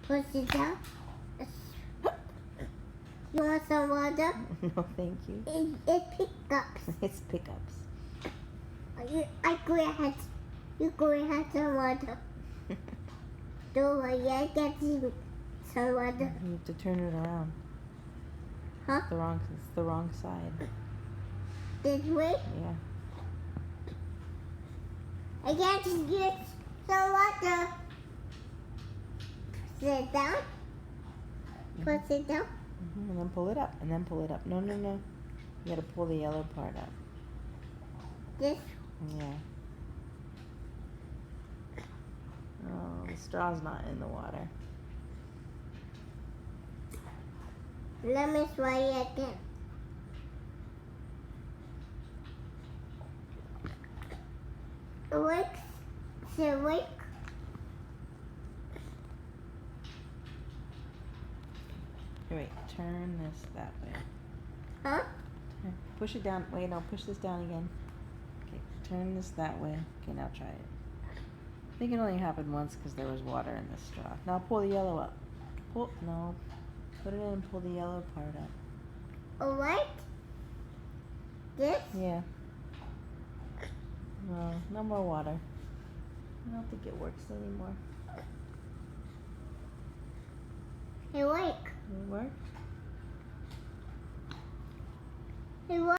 Push it down. You want some water? No, thank you. It pickups. It's pickups. I go ahead. You go ahead some water. Don't worry, I get you some water. You have to turn it around. Huh? It's the wrong side. This way? Yeah. I get you some water. Push it down. Push it down. And then pull it up. And then pull it up. No, no, no. You gotta pull the yellow part up. This. Yeah. Oh, the straw's not in the water. Let me try it again. It works. Does it work? Here, wait. Turn this that way. Huh? Push it down. Wait, no. Push this down again. Okay. Turn this that way. Okay, now try it. I think it only happened once because there was water in the straw. Now pull the yellow up. Pull. No. Put it in and pull the yellow part up. Alright. This? Yeah. No, no more water. I don't think it works anymore. It works. It worked? It works.